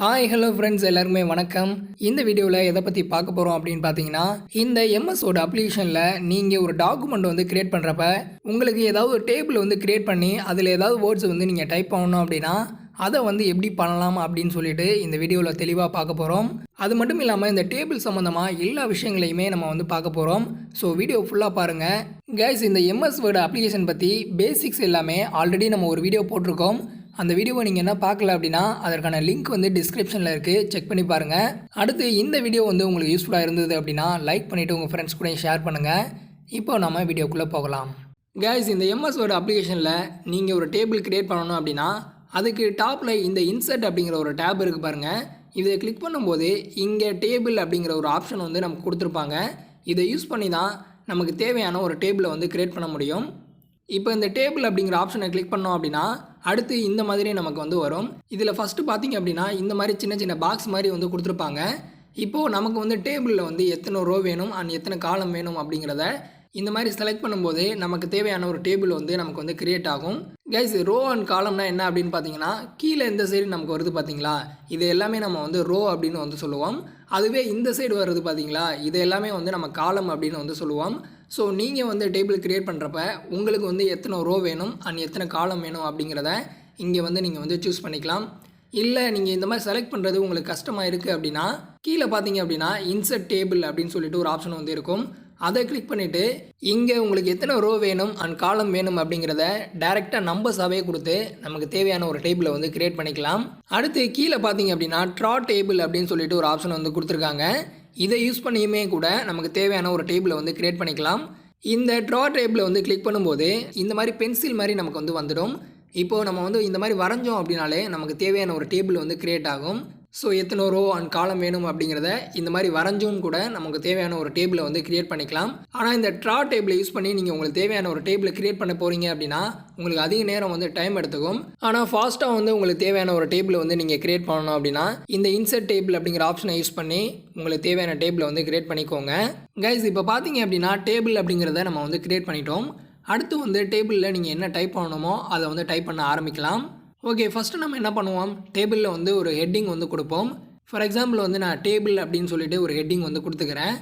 Hi hello friends எல்லாருமே வணக்கம். இந்த வீடியோவில் எதை பற்றி பார்க்க போகிறோம் அப்படின்னு பார்த்தீங்கன்னா, இந்த எம்எஸோட அப்ளிகேஷனில் நீங்கள் ஒரு டாக்குமெண்ட் வந்து கிரியேட் பண்ணுறப்ப உங்களுக்கு ஏதாவது ஒரு டேபிள் வந்து கிரியேட் பண்ணி அதில் ஏதாவது வேர்ட்ஸ் வந்து நீங்கள் டைப் பண்ணணும் அப்படின்னா அதை வந்து எப்படி பண்ணலாம் அப்படின்னு சொல்லிட்டு இந்த வீடியோவில் தெளிவாக பார்க்க போகிறோம். அது மட்டும் இல்லாமல் இந்த டேபிள் சம்மந்தமாக எல்லா விஷயங்களையுமே நம்ம வந்து பார்க்க போகிறோம். ஸோ வீடியோ ஃபுல்லாக பாருங்கள் கைஸ். இந்த எம்எஸ் வேர்டு அப்ளிகேஷன் பற்றி பேசிக்ஸ் எல்லாமே ஆல்ரெடி நம்ம ஒரு வீடியோ போட்டிருக்கோம். அந்த வீடியோவை நீங்கள் என்ன பார்க்கல அப்படின்னா அதற்கான லிங்க் வந்து டிஸ்கிரிப்ஷனில் இருக்குது, செக் பண்ணி பாருங்கள். அடுத்து இந்த வீடியோ வந்து உங்களுக்கு யூஸ்ஃபுல்லாக இருந்தது அப்படின்னா லைக் பண்ணிவிட்டு உங்கள் ஃப்ரெண்ட்ஸ் கூட ஷேர் பண்ணுங்கள். இப்போ நம்ம வீடியோக்குள்ளே போகலாம். கைஸ், இந்த எம்எஸ் வேர்டு அப்ளிகேஷனில் நீங்கள் ஒரு டேபிள் கிரியேட் பண்ணணும் அப்படின்னா அதுக்கு டாப்பில் இந்த இன்சர்ட் அப்படிங்கிற ஒரு டேப் இருக்குது பாருங்கள். இதை கிளிக் பண்ணும்போது இங்கே டேபிள் அப்படிங்கிற ஒரு ஆப்ஷன் வந்து நமக்கு கொடுத்துருப்பாங்க. இதை யூஸ் பண்ணி தான் நமக்கு தேவையான ஒரு டேபிளை வந்து கிரியேட் பண்ண முடியும். இப்போ இந்த டேபிள் அப்படிங்கிற ஆப்ஷனை கிளிக் பண்ணோம் அப்படின்னா அடுத்து இந்த மாதிரி நமக்கு வந்து வரும். இதில் ஃபஸ்ட்டு பார்த்தீங்க அப்படின்னா இந்த மாதிரி சின்ன சின்ன பாக்ஸ் மாதிரி வந்து கொடுத்துருப்பாங்க. இப்போது நமக்கு வந்து டேபிளில் வந்து எத்தனை ரோ வேணும் அண்ட் எத்தனை காலம் வேணும் அப்படிங்கிறத இந்த மாதிரி செலக்ட் பண்ணும்போது நமக்கு தேவையான ஒரு டேபிள் வந்து நமக்கு வந்து கிரியேட் ஆகும். கைஸ், ரோ அண்ட் காலம்னா என்ன அப்படின்னு பார்த்தீங்கன்னா கீழே இந்த சைடு நமக்கு வருது பார்த்தீங்களா, இது எல்லாமே நம்ம வந்து ரோ அப்படின்னு வந்து சொல்லுவோம். அதுவே இந்த சைடு வருது பார்த்தீங்களா, இது எல்லாமே வந்து நம்ம காலம் அப்படின்னு வந்து சொல்லுவோம். ஸோ நீங்கள் வந்து டேபிள் கிரியேட் பண்ணுறப்ப உங்களுக்கு வந்து எத்தனை ரோ வேணும் அண்ட் எத்தனை காலம் வேணும் அப்படிங்கிறத இங்கே வந்து நீங்கள் வந்து சூஸ் பண்ணிக்கலாம். இல்லை நீங்கள் இந்த மாதிரி செலக்ட் பண்ணுறது உங்களுக்கு கஷ்டமாக இருக்குது அப்படின்னா கீழே பார்த்தீங்க அப்படின்னா இன்சர்ட் டேபிள் அப்படின்னு சொல்லிட்டு ஒரு ஆப்ஷன் வந்து இருக்கும். அதை கிளிக் பண்ணிவிட்டு இங்கே உங்களுக்கு எத்தனை ரோ வேணும் அண்ட் காலம் வேணும் அப்படிங்கிறத டைரெக்டாக நம்பர்ஸாகவே கொடுத்து நமக்கு தேவையான ஒரு டேபிளை வந்து கிரியேட் பண்ணிக்கலாம். அடுத்து கீழே பார்த்தீங்க அப்படின்னா ட்ரா டேபிள் அப்படின்னு சொல்லிட்டு ஒரு ஆப்ஷன் வந்து கொடுத்துருக்காங்க. இதை யூஸ் பண்ணியுமே கூட நமக்கு தேவையான ஒரு டேபிளை வந்து கிரியேட் பண்ணிக்கலாம். இந்த ட்ரா டேபிளை வந்து கிளிக் பண்ணும்போது இந்த மாதிரி பென்சில் மாதிரி நமக்கு வந்து வந்துடும். இப்போது நம்ம வந்து இந்த மாதிரி வரைஞ்சோம் அப்படின்னாலே நமக்கு தேவையான ஒரு டேபிள் வந்து கிரியேட் ஆகும். ஸோ எத்தனை ரோ அண்ட் காலம் வேணும் அப்படிங்கிறத இந்த மாதிரி வரைஞ்சும் கூட நமக்கு தேவையான ஒரு டேபிளை வந்து கிரியேட் பண்ணிக்கலாம். ஆனால் இந்த ட்ரா டேபிளை யூஸ் பண்ணி நீங்கள் உங்களுக்கு தேவையான ஒரு டேபிளை கிரியேட் பண்ண போகிறீங்க அப்படின்னா உங்களுக்கு அதிக நேரம் வந்து டைம் எடுத்துக்கும். ஆனால் ஃபாஸ்ட்டாக வந்து உங்களுக்கு தேவையான ஒரு டேபிளை வந்து நீங்கள் கிரியேட் பண்ணணும் அப்படின்னா இந்த இன்சர்ட் டேபிள் அப்படிங்கிற ஆப்ஷனை யூஸ் பண்ணி உங்களுக்கு தேவையான டேபிளை வந்து கிரியேட் பண்ணிக்கோங்க. கைஸ், இப்போ பார்த்தீங்க அப்படின்னா டேபிள் அப்படிங்கிறத நம்ம வந்து கிரியேட் பண்ணிட்டோம். அடுத்து வந்து டேபிளில் நீங்கள் என்ன டைப் பண்ணணுமோ அதை வந்து டைப் பண்ண ஆரம்பிக்கலாம். ஓகே, ஃபஸ்ட்டு நம்ம என்ன பண்ணுவோம், டேபிளில் வந்து ஒரு ஹெட்டிங் வந்து கொடுப்போம். ஃபார் எக்ஸாம்பிள் வந்து நான் டேபிள் அப்படின்னு சொல்லிட்டு ஒரு ஹெட்டிங் வந்து கொடுத்துக்கிறேன்.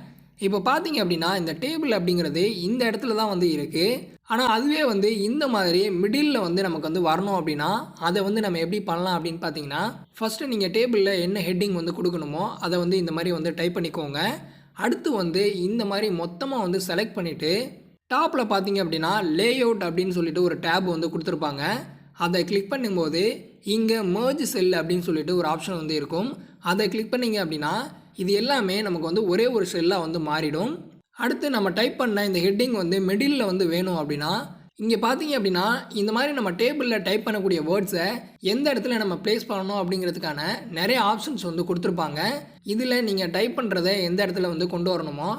இப்போ பார்த்தீங்க அப்படின்னா இந்த டேபிள் அப்படிங்கிறது இந்த இடத்துல தான் வந்து இருக்குது. ஆனால் அதுவே வந்து இந்த மாதிரி மிடில் வந்து நமக்கு வந்து வரணும் அப்படின்னா அதை வந்து நம்ம எப்படி பண்ணலாம் அப்படின்னு பார்த்தீங்கன்னா ஃபஸ்ட்டு நீங்கள் டேபிளில் என்ன ஹெட்டிங் வந்து கொடுக்கணுமோ அதை வந்து இந்த மாதிரி வந்து டைப் பண்ணிக்கோங்க. அடுத்து வந்து இந்த மாதிரி மொத்தமாக வந்து செலக்ட் பண்ணிவிட்டு டாப்பில் பார்த்தீங்க அப்படின்னா லேஅவுட் அப்படின்னு சொல்லிட்டு ஒரு டேப் வந்து கொடுத்துருப்பாங்க. அதை கிளிக் பண்ணும்போது இங்கே மர்ஜ் செல் அப்படின்னு சொல்லிட்டு ஒரு ஆப்ஷன் வந்து இருக்கும். அதை கிளிக் பண்ணிங்க அப்படின்னா இது எல்லாமே நமக்கு வந்து ஒரே ஒரு செல்லாக வந்து மாறிடும். அடுத்து நம்ம டைப் பண்ண இந்த ஹெட்டிங் வந்து மிடில் வந்து வேணும் அப்படின்னா இங்கே பார்த்தீங்க அப்படின்னா இந்த மாதிரி நம்ம டேபிளில் டைப் பண்ணக்கூடிய வேர்ட்ஸை எந்த இடத்துல நம்ம ப்ளேஸ் பண்ணணும் அப்படிங்கிறதுக்கான நிறைய ஆப்ஷன்ஸ் வந்து கொடுத்துருப்பாங்க. இதில் நீங்கள் டைப் பண்ணுறதை எந்த இடத்துல வந்து கொண்டு வரணுமோ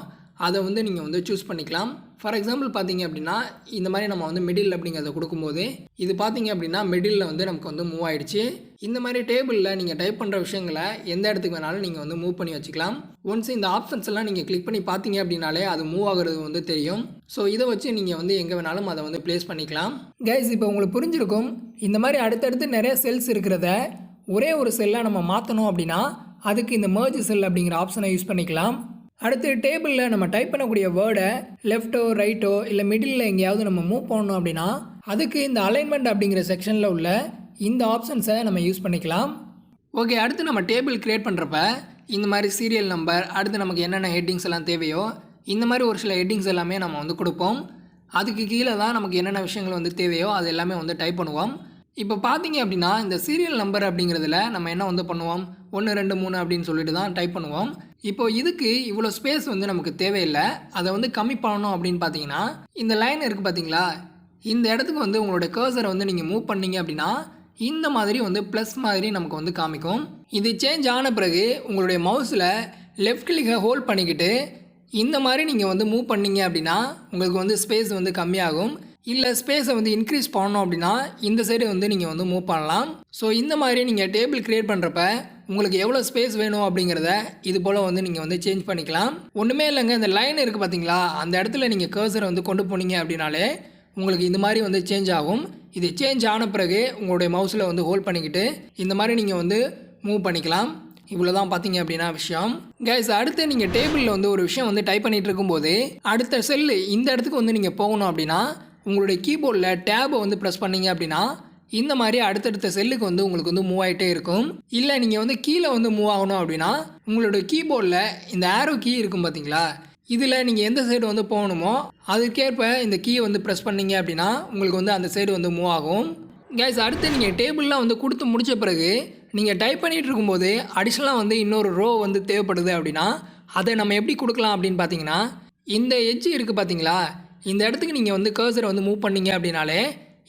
அதை வந்து நீங்கள் வந்து சூஸ் பண்ணிக்கலாம். ஃபார் எக்ஸாம்பிள் பார்த்தீங்க அப்படின்னா இந்த மாதிரி நம்ம வந்து மிடில் அப்படிங்கிறத கொடுக்கும்போது இது பார்த்தீங்க அப்படின்னா மிடில் வந்து நமக்கு வந்து மூவ் ஆகிடுச்சு. இந்த மாதிரி டேபிளில் நீங்கள் டைப் பண்ணுற விஷயங்களை எந்த இடத்துக்கு வேணாலும் நீங்கள் வந்து மூவ் பண்ணி வச்சுக்கலாம். ஒன்ஸ் இந்த ஆப்ஷன்ஸ் எல்லாம் நீங்கள் கிளிக் பண்ணி பார்த்தீங்க அப்படின்னாலே அது மூவ் ஆகிறது வந்து தெரியும். ஸோ இதை வச்சு நீங்கள் வந்து எங்கே வேணாலும் அதை வந்து ப்ளேஸ் பண்ணிக்கலாம். கைஸ், இப்போ உங்களுக்கு புரிஞ்சிருக்கும். இந்த மாதிரி அடுத்தடுத்து நிறைய செல்ஸ் இருக்கிறத ஒரே ஒரு செல்லாக நம்ம மாற்றணும் அப்படின்னா அதுக்கு இந்த மர்ஜ் செல் அப்படிங்கிற ஆப்ஷனை யூஸ் பண்ணிக்கலாம். அடுத்து டேபிளில் நம்ம டைப் பண்ணக்கூடிய வேர்டை லெஃப்ட்டோ ரைட்டோ இல்லை மிடில் எங்கேயாவது நம்ம மூவ் பண்ணணும் அப்படின்னா அதுக்கு இந்த அலைன்மெண்ட் அப்படிங்கிற செக்ஷனில் உள்ள இந்த ஆப்ஷன்ஸை நம்ம யூஸ் பண்ணிக்கலாம். ஓகே, அடுத்து நம்ம டேபிள் கிரியேட் பண்ணுறப்ப இந்த மாதிரி சீரியல் நம்பர், அடுத்து நமக்கு என்னென்ன ஹெட்டிங்ஸ் எல்லாம் தேவையோ இந்த மாதிரி ஒரு சில ஹெட்டிங்ஸ் எல்லாமே நம்ம வந்து கொடுப்போம். அதுக்கு கீழே தான் நமக்கு என்னென்ன விஷயங்கள் வந்து தேவையோ அது எல்லாமே வந்து டைப் பண்ணுவோம். இப்போ பார்த்தீங்க அப்படின்னா இந்த சீரியல் நம்பர் அப்படிங்கிறதுல நம்ம என்ன வந்து பண்ணுவோம், 1 2 3 அப்படின்னு சொல்லிட்டு தான் டைப் பண்ணுவோம். இப்போது இதுக்கு இவ்வளோ ஸ்பேஸ் வந்து நமக்கு தேவையில்லை. அதை வந்து கம்மி பண்ணணும் அப்படின்னு பார்த்தீங்கன்னா இந்த லைன் இருக்குது பார்த்தீங்களா, இந்த இடத்துக்கு வந்து உங்களுடைய கர்சரை வந்து நீங்கள் மூவ் பண்ணீங்க அப்படின்னா இந்த மாதிரி வந்து ப்ளஸ் மாதிரி நமக்கு வந்து காமிக்கும். இது சேஞ்ச் ஆன பிறகு உங்களுடைய மவுஸில் லெஃப்ட் கிளிக்கை ஹோல்ட் பண்ணிக்கிட்டு இந்த மாதிரி நீங்கள் வந்து மூவ் பண்ணீங்க அப்படின்னா உங்களுக்கு வந்து ஸ்பேஸ் வந்து கம்மியாகும். இல்லை ஸ்பேஸை வந்து இன்க்ரீஸ் பண்ணணும் அப்படின்னா இந்த சைடு வந்து நீங்கள் வந்து மூவ் பண்ணலாம். ஸோ இந்த மாதிரி நீங்கள் டேபிள் கிரியேட் பண்ணுறப்ப உங்களுக்கு எவ்வளோ ஸ்பேஸ் வேணும் அப்படிங்கிறத இது போல் வந்து நீங்கள் வந்து சேஞ்ச் பண்ணிக்கலாம். ஒன்றுமே இல்லைங்க, இந்த லைன் இருக்குது பார்த்தீங்களா, அந்த இடத்துல நீங்கள் கர்சரை வந்து கொண்டு போனீங்க அப்படின்னாலே உங்களுக்கு இந்த மாதிரி வந்து சேஞ்ச் ஆகும். இது சேஞ்ச் ஆன பிறகு உங்களுடைய மவுஸில் வந்து ஹோல்ட் பண்ணிக்கிட்டு இந்த மாதிரி நீங்கள் வந்து மூவ் பண்ணிக்கலாம். இவ்வளோ தான் பார்த்தீங்க அப்படின்னா விஷயம். கைஸ் அடுத்து நீங்கள் டேபிளில் வந்து ஒரு விஷயம் வந்து டைப் பண்ணிகிட்டு இருக்கும்போது அடுத்த செல்லு இந்த இடத்துக்கு வந்து நீங்கள் போகணும் அப்படின்னா உங்களுடைய கீபோர்டில் டேபை வந்து ப்ரெஸ் பண்ணீங்க அப்படின்னா இந்த மாதிரி அடுத்தடுத்த செல்லுக்கு வந்து உங்களுக்கு வந்து மூவ் ஆகிட்டே இருக்கும். இல்லை நீங்கள் வந்து கீழே வந்து மூவ் ஆகணும் அப்படின்னா உங்களுடைய கீபோர்டில் இந்த ஆரோ கீ இருக்கும் பார்த்தீங்களா, இதில் நீங்கள் எந்த சைடு வந்து போகணுமோ அதுக்கேற்ப இந்த கீயை வந்து ப்ரெஸ் பண்ணீங்க அப்படின்னா உங்களுக்கு வந்து அந்த சைடு வந்து மூவ் ஆகும். கைஸ் அடுத்து நீங்கள் டேபிள்லாம் வந்து கொடுத்து முடித்த பிறகு நீங்கள் டைப் பண்ணிகிட்டு இருக்கும்போது அடிஷ்னலாக வந்து இன்னொரு ரோ வந்து தேவைப்படுது அப்படின்னா அதை நம்ம எப்படி கொடுக்கலாம் அப்படின்னு பார்த்தீங்கன்னா இந்த எட்ஜ் இருக்குது பார்த்தீங்களா, இந்த இடத்துக்கு நீங்கள் வந்து கர்சரை வந்து மூவ் பண்ணீங்க அப்படின்னாலே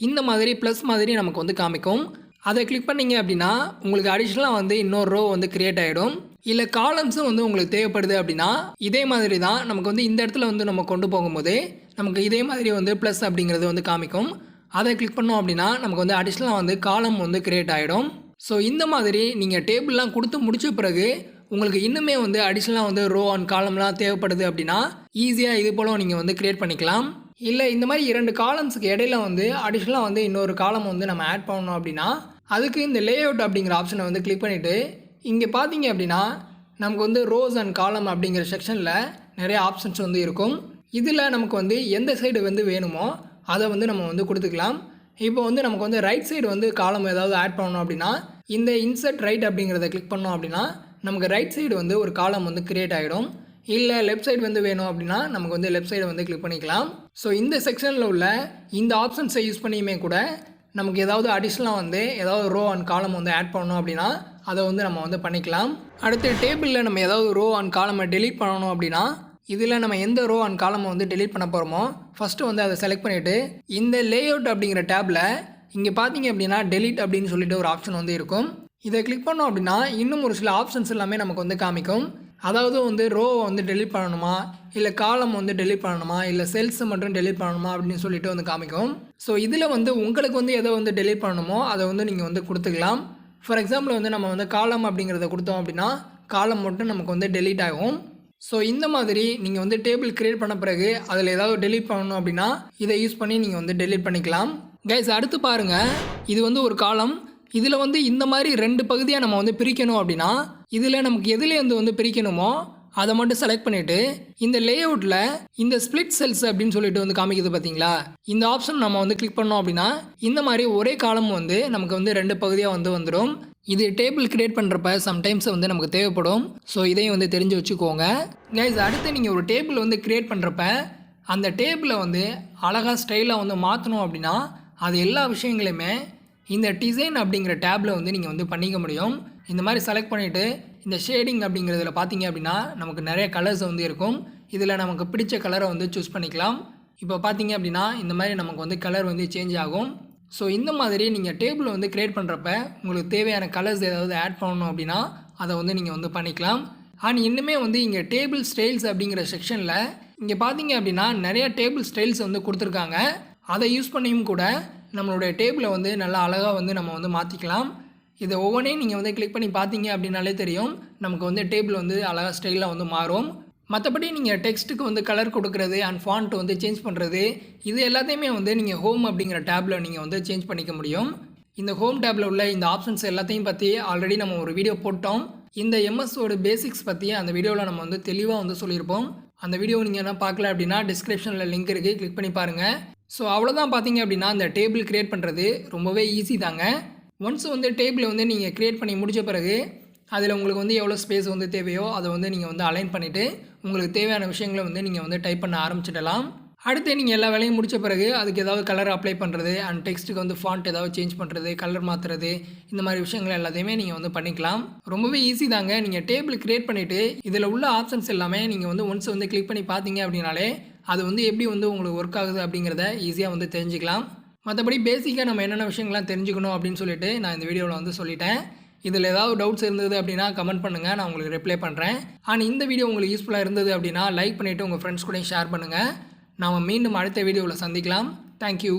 இந்த மாதிரி ப்ளஸ் மாதிரி நமக்கு வந்து காமிக்கும். அதை கிளிக் பண்ணிங்க அப்படின்னா உங்களுக்கு அடிஷ்னலாக வந்து இன்னொரு ரோ வந்து க்ரியேட் ஆகிடும். இல்லை காலம்ஸும் வந்து உங்களுக்கு தேவைப்படுது அப்படின்னா இதே மாதிரி தான் நமக்கு வந்து இந்த இடத்துல வந்து நம்ம கொண்டு போகும்போது நமக்கு இதே மாதிரி வந்து ப்ளஸ் அப்படிங்கிறது வந்து காமிக்கும். அதை கிளிக் பண்ணோம் அப்படின்னா நமக்கு வந்து அடிஷ்னலாக வந்து காலம் வந்து க்ரியேட் ஆகிடும். ஸோ இந்த மாதிரி நீங்கள் டேபிள்லாம் கொடுத்து முடித்த பிறகு உங்களுக்கு இன்னுமே வந்து அடிஷ்னலாக வந்து ரோ அண்ட் காலம்லாம் தேவைப்படுது அப்படின்னா ஈஸியாக இது போல் நீங்கள் வந்து க்ரியேட் பண்ணிக்கலாம். இல்லை இந்த மாதிரி 2 காலம்ஸுக்கு இடையில வந்து அடிஷ்னலாக வந்து இன்னொரு காலம் வந்து நம்ம ஆட் பண்ணணும் அப்படின்னா அதுக்கு இந்த லேஅவுட் அப்படிங்கிற ஆப்ஷனை வந்து கிளிக் பண்ணிவிட்டு இங்கே பார்த்தீங்க அப்படின்னா நமக்கு வந்து ரோஸ் அண்ட் காலம் அப்படிங்கிற செக்ஷனில் நிறைய ஆப்ஷன்ஸ் வந்து இருக்கும். இதில் நமக்கு வந்து எந்த சைடு வந்து வேணுமோ அதை வந்து நம்ம வந்து கொடுத்துக்கலாம். இப்போ வந்து நமக்கு வந்து ரைட் சைடு வந்து காலம் ஏதாவது ஆட் பண்ணணும் அப்படின்னா இந்த இன்சர்ட் ரைட் அப்படிங்கிறத கிளிக் பண்ணோம் அப்படின்னா நமக்கு ரைட் சைடு வந்து ஒரு காலம் வந்து க்ரியேட் ஆகிடும். இல்லை லெஃப்ட் சைடு வந்து வேணும் அப்படின்னா நமக்கு வந்து லெஃப்ட் சைடு வந்து கிளிக் பண்ணிக்கலாம். ஸோ இந்த செக்ஷனில் உள்ள இந்த ஆப்ஷன்ஸை யூஸ் பண்ணியுமே கூட நமக்கு ஏதாவது அடிஷ்னலாக வந்து ஏதாவது ரோ அண்ட் காலம் வந்து ஆட் பண்ணணும் அப்படின்னா அதை வந்து நம்ம வந்து பண்ணிக்கலாம். அடுத்து டேபிளில் நம்ம ஏதாவது ரோ அண்ட் காலமை டெலீட் பண்ணணும் அப்படின்னா இதில் நம்ம எந்த ரோ அண்ட் காலமை வந்து டெலீட் பண்ண போகிறோமோ ஃபஸ்ட்டு வந்து அதை செலக்ட் பண்ணிவிட்டு இந்த லேஅவுட் அப்படிங்கிற டேப்பில் இங்கே பார்த்தீங்க அப்படின்னா டெலீட் அப்படின்னு சொல்லிட்டு ஒரு ஆப்ஷன் வந்து இருக்கும். இதை கிளிக் பண்ணோம் அப்படின்னா இன்னும் ஒரு சில ஆப்ஷன்ஸ் எல்லாமே நமக்கு வந்து காமிக்கும். அதாவது வந்து ரோவை வந்து டெலீட் பண்ணணுமா, இல்லை காலம் வந்து டெலீட் பண்ணணுமா, இல்லை செல்ஸை மட்டும் டெலீட் பண்ணணுமா அப்படின்னு சொல்லிட்டு வந்து காமிக்கும். ஸோ இதில் வந்து உங்களுக்கு வந்து எதை வந்து டெலீட் பண்ணணுமோ அதை வந்து நீங்கள் வந்து கொடுத்துக்கலாம். ஃபார் எக்ஸாம்பிள் வந்து நம்ம வந்து காலம் அப்படிங்கிறத கொடுத்தோம் அப்படின்னா காலம் மட்டும் நமக்கு வந்து டெலீட் ஆகும். ஸோ இந்த மாதிரி நீங்கள் வந்து டேபிள் க்ரியேட் பண்ண பிறகு அதில் ஏதாவது டெலீட் பண்ணணும் அப்படின்னா இதை யூஸ் பண்ணி நீங்கள் வந்து டெலீட் பண்ணிக்கலாம். கைஸ் அடுத்து பாருங்கள், இது வந்து ஒரு காலம். இதில் வந்து இந்த மாதிரி 2 பகுதியாக நம்ம வந்து பிரிக்கணும் அப்படின்னா இதில் நமக்கு எதுலேருந்து வந்து பிரிக்கணுமோ அதை மட்டும் செலக்ட் பண்ணிவிட்டு இந்த லேஅவுட்டில் இந்த ஸ்ப்ளிட் செல்ஸ் அப்படின்னு சொல்லிட்டு வந்து காமிக்குது பார்த்தீங்களா, இந்த ஆப்ஷன் நம்ம வந்து கிளிக் பண்ணோம் அப்படின்னா இந்த மாதிரி ஒரே காலம் வந்து நமக்கு வந்து 2 பகுதியாக வந்து வந்துடும். இது டேபிள் க்ரியேட் பண்ணுறப்ப சம்டைம்ஸ் வந்து நமக்கு தேவைப்படும். ஸோ இதையும் வந்து தெரிஞ்சு வச்சுக்கோங்க. கைஸ் அடுத்து நீங்கள் ஒரு டேபிள் வந்து க்ரியேட் பண்ணுறப்ப அந்த டேபிளை வந்து அழகாக ஸ்டைலாக வந்து மாற்றணும் அப்படின்னா அது எல்லா விஷயங்களையுமே இந்த டிசைன் அப்படிங்கிற டேப்பில் வந்து நீங்கள் வந்து பண்ணிக்க முடியும். இந்த மாதிரி செலக்ட் பண்ணிவிட்டு இந்த ஷேடிங் அப்படிங்கிறதுல பார்த்தீங்க அப்படின்னா நமக்கு நிறைய கலர்ஸ் வந்து இருக்கும். இதில் நமக்கு பிடிச்ச கலரை வந்து சூஸ் பண்ணிக்கலாம். இப்போ பார்த்தீங்க அப்படின்னா இந்த மாதிரி நமக்கு வந்து கலர் வந்து சேஞ்ச் ஆகும். ஸோ இந்த மாதிரி நீங்கள் டேபிள் வந்து க்ரியேட் பண்ணுறப்ப உங்களுக்கு தேவையான கலர்ஸ் ஏதாவது ஆட் பண்ணணும் அப்படின்னா அதை வந்து நீங்கள் வந்து பண்ணிக்கலாம். அண்ட் இன்னுமே வந்து இங்கே டேபிள் ஸ்டைல்ஸ் அப்படிங்கிற செக்ஷனில் இங்கே பார்த்தீங்க அப்படின்னா நிறைய டேபிள் ஸ்டைல்ஸ் வந்து கொடுத்துருக்காங்க. அதை யூஸ் பண்ணியும் கூட நம்மளுடைய டேபிளை வந்து நல்லா அழகாக வந்து நம்ம வந்து மாற்றிக்கலாம். இதை ஒவ்வொன்றையும் நீங்கள் வந்து கிளிக் பண்ணி பார்த்தீங்க அப்படின்னாலே தெரியும் நமக்கு வந்து டேபிள் வந்து அழகாக ஸ்டைலாக வந்து மாறும். மற்றபடி நீங்கள் டெக்ஸ்ட்டுக்கு வந்து கலர் கொடுக்குறது அண்ட் ஃபாண்ட் வந்து சேஞ்ச் பண்ணுறது இது எல்லாத்தையுமே வந்து நீங்கள் ஹோம் அப்படிங்கிற டேப்பில் நீங்கள் வந்து சேஞ்ச் பண்ணிக்க முடியும். இந்த ஹோம் டேப்பில் உள்ள இந்த ஆப்ஷன்ஸ் எல்லாத்தையும் பற்றி ஆல்ரெடி நம்ம ஒரு வீடியோ போட்டோம். இந்த எம்எஸோட பேசிக்ஸ் பற்றி அந்த வீடியோவில் நம்ம வந்து தெளிவாக வந்து சொல்லியிருப்போம். அந்த வீடியோ நீங்கள் என்ன பார்க்கல அப்படின்னா டிஸ்கிரிப்ஷனில் லிங்க் இருக்குது, கிளிக் பண்ணி பாருங்கள். ஸோ அவ்வளோதான். பார்த்தீங்க அப்படின்னா இந்த டேபிள் க்ரியேட் பண்ணுறது ரொம்பவே ஈஸி தாங்க. ஒன்ஸ் வந்து டேபிளை வந்து நீங்கள் க்ரியேட் பண்ணி முடித்த பிறகு அதில் உங்களுக்கு வந்து எவ்வளோ ஸ்பேஸ் வந்து தேவையோ அதை வந்து நீங்கள் வந்து அலைன் பண்ணிவிட்டு உங்களுக்கு தேவையான விஷயங்களை வந்து நீங்கள் வந்து டைப் பண்ண ஆரம்பிச்சிடலாம். அடுத்து நீங்கள் எல்லா வேலையும் முடித்த பிறகு அதுக்கு ஏதாவது கலர் அப்ளை பண்ணுறது அண்ட் டெக்ஸ்ட்டுக்கு வந்து ஃபாண்ட் ஏதாவது சேஞ்ச் பண்ணுறது, கலர் மாற்றுறது, இந்த மாதிரி விஷயங்கள் எல்லாத்தையுமே நீங்கள் வந்து பண்ணிக்கலாம். ரொம்பவே ஈஸி தாங்க. நீங்கள் டேபிள் க்ரியேட் பண்ணிவிட்டு இதில் உள்ள ஆப்ஷன்ஸ் எல்லாமே நீங்கள் வந்து ஒன்ஸ் வந்து கிளிக் பண்ணி பார்த்தீங்க அப்படின்னாலே அது வந்து எப்படி வந்து உங்களுக்கு ஒர்க் ஆகுது அப்படிங்கிறத ஈஸியாக வந்து தெரிஞ்சுக்கலாம். மற்றபடி பேசிக்காக நம்ம என்னென்ன விஷயங்கள்லாம் தெரிஞ்சுக்கணும் அப்படின்னு சொல்லிட்டு நான் இந்த வீடியோவில் வந்து சொல்லிட்டேன். இதில் ஏதாவது டவுட்ஸ் இருந்தது அப்படின்னா கமெண்ட் பண்ணுங்கள், நான் உங்களுக்கு ரிப்ளை பண்ணுறேன். அண்ட் இந்த வீடியோ உங்களுக்கு யூஸ்ஃபுல்லாக இருந்தது அப்படின்னா லைக் பண்ணிவிட்டு உங்கள் ஃப்ரெண்ட்ஸ் கூட ஷேர் பண்ணுங்கள். நாம் மீண்டும் அடுத்த வீடியோவில் சந்திக்கலாம். தேங்க்யூ.